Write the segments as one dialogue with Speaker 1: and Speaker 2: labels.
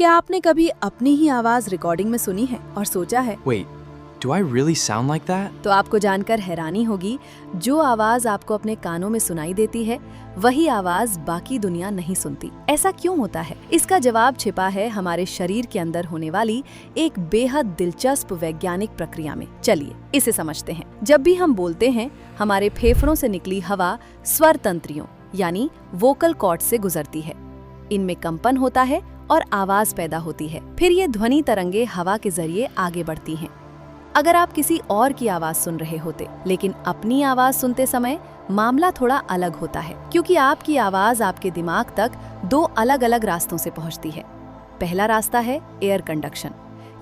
Speaker 1: क्या आपने कभी अपनी ही आवाज रिकॉर्डिंग में सुनी है और सोचा है
Speaker 2: Wait, do I really sound like that?
Speaker 1: तो आपको जानकर हैरानी होगी, जो आवाज आपको अपने कानों में सुनाई देती है वही आवाज बाकी दुनिया नहीं सुनती। ऐसा क्यों होता है? इसका जवाब छिपा है हमारे शरीर के अंदर होने वाली एक बेहद दिलचस्प वैज्ञानिक प्रक्रिया में। चलिए इसे समझते हैं। जब भी हम बोलते हैं, हमारे फेफड़ों से निकली हवा स्वर तंत्रियों यानी वोकल कॉर्ड से गुजरती है। इनमें कंपन होता है और आवाज पैदा होती है। फिर ये ध्वनि तरंगे हवा के जरिए आगे बढ़ती हैं। अगर आप किसी और की आवाज सुन रहे होते, लेकिन अपनी आवाज सुनते समय मामला थोड़ा अलग होता है, क्योंकि आपकी आवाज आपके दिमाग तक दो अलग अलग रास्तों से पहुंचती है। पहला रास्ता है एयर कंडक्शन,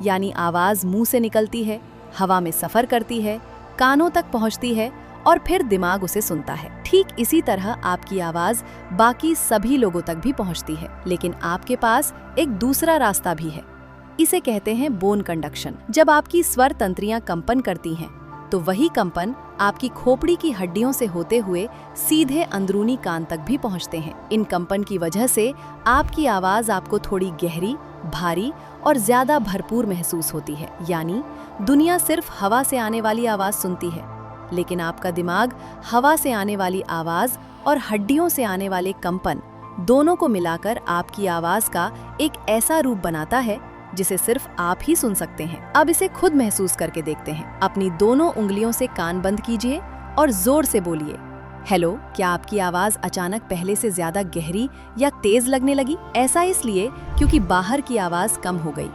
Speaker 1: यानी आवाज मुंह से निकलती है, हवा में सफर करती है, कानों तक पहुंचती है और फिर दिमाग उसे सुनता है। ठीक इसी तरह आपकी आवाज बाकी सभी लोगों तक भी पहुंचती है, लेकिन आपके पास एक दूसरा रास्ता भी है। इसे कहते हैं बोन कंडक्शन। जब आपकी स्वर तंत्रियां कंपन करती हैं, तो वही कंपन आपकी खोपड़ी की हड्डियों से होते हुए सीधे अंदरूनी कान तक भी पहुंचते हैं। इन कंपन की वजह से आपकी आवाज आपको थोड़ी गहरी, भारी और ज्यादा भरपूर महसूस होती है। यानी दुनिया सिर्फ हवा से आने वाली आवाज सुनती है, लेकिन आपका दिमाग हवा से आने वाली आवाज और हड्डियों से आने वाले कंपन दोनों को मिलाकर आपकी आवाज का एक ऐसा रूप बनाता है जिसे सिर्फ आप ही सुन सकते हैं। अब इसे खुद महसूस करके देखते हैं। अपनी दोनों उंगलियों से कान बंद कीजिए और जोर से बोलिए, हेलो। क्या आपकी आवाज अचानक पहले से ज्यादा गहरी या तेज लगने लगी? ऐसा इसलिए क्योंकि बाहर की आवाज कम हो गई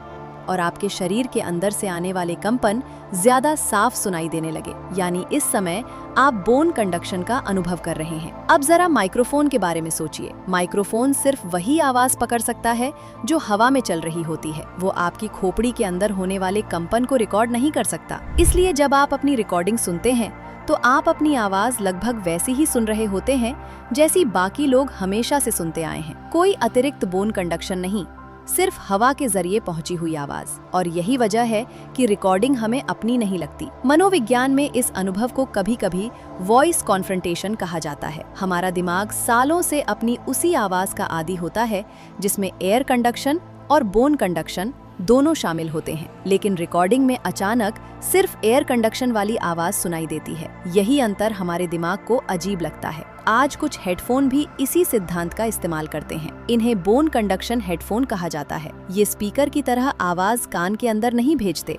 Speaker 1: और आपके शरीर के अंदर से आने वाले कंपन ज्यादा साफ सुनाई देने लगे। यानी इस समय आप बोन कंडक्शन का अनुभव कर रहे हैं। अब जरा माइक्रोफोन के बारे में सोचिए। माइक्रोफोन सिर्फ वही आवाज पकड़ सकता है जो हवा में चल रही होती है। वो आपकी खोपड़ी के अंदर होने वाले कंपन को रिकॉर्ड नहीं कर सकता। इसलिए जब आप अपनी रिकॉर्डिंग सुनते हैं, तो आप अपनी आवाज लगभग वैसी ही सुन रहे होते हैं जैसी बाकी लोग हमेशा से सुनते आए हैं। कोई अतिरिक्त बोन कंडक्शन नहीं, सिर्फ हवा के जरिए पहुंची हुई आवाज। और यही वजह है कि रिकॉर्डिंग हमें अपनी नहीं लगती। मनोविज्ञान में इस अनुभव को कभी कभी वॉइस कॉन्फ्रंटेशन कहा जाता है। हमारा दिमाग सालों से अपनी उसी आवाज का आदी होता है जिसमें एयर कंडक्शन और बोन कंडक्शन दोनों शामिल होते हैं, लेकिन रिकॉर्डिंग में अचानक सिर्फ एयर कंडक्शन वाली आवाज सुनाई देती है। यही अंतर हमारे दिमाग को अजीब लगता है। आज कुछ हेडफोन भी इसी सिद्धांत का इस्तेमाल करते हैं। इन्हें बोन कंडक्शन हेडफोन कहा जाता है। ये स्पीकर की तरह आवाज कान के अंदर नहीं भेजते,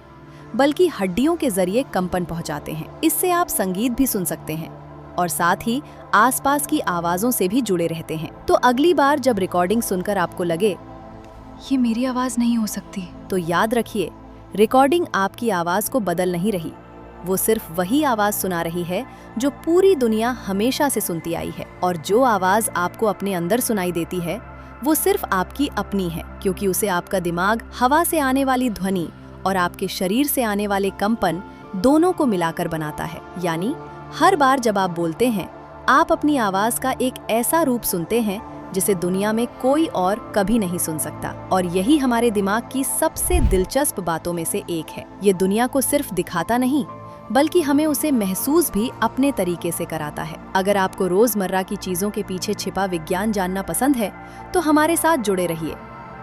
Speaker 1: बल्कि हड्डियों के जरिए कंपन पहुंचाते हैं। इससे आप संगीत भी सुन सकते हैं और साथ ही आसपास की आवाजों से भी जुड़े रहते हैं। तो अगली बार जब रिकॉर्डिंग सुनकर आपको लगे
Speaker 3: ये मेरी आवाज नहीं हो सकती,
Speaker 1: तो याद रखिए, रिकॉर्डिंग आपकी आवाज को बदल नहीं रही। वो सिर्फ वही आवाज सुना रही है जो पूरी दुनिया हमेशा से सुनती आई है। और जो आवाज आपको अपने अंदर सुनाई देती है, वो सिर्फ आपकी अपनी है, क्योंकि उसे आपका दिमाग हवा से आने वाली ध्वनि और आपके शरीर से आने वाले कंपन दोनों को मिलाकर बनाता है। यानी हर बार जब आप बोलते हैं, आप अपनी आवाज का एक ऐसा रूप सुनते हैं जिसे दुनिया में कोई और कभी नहीं सुन सकता। और यही हमारे दिमाग की सबसे दिलचस्प बातों में से एक है। ये दुनिया को सिर्फ दिखाता नहीं, बल्कि हमें उसे महसूस भी अपने तरीके से कराता है। अगर आपको रोजमर्रा की चीजों के पीछे छिपा विज्ञान जानना पसंद है, तो हमारे साथ जुड़े रहिए,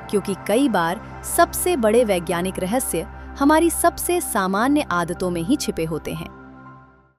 Speaker 1: क्योंकि कई बार सबसे बड़े वैज्ञानिक रहस्य हमारी सबसे सामान्य आदतों में ही छिपे होते हैं।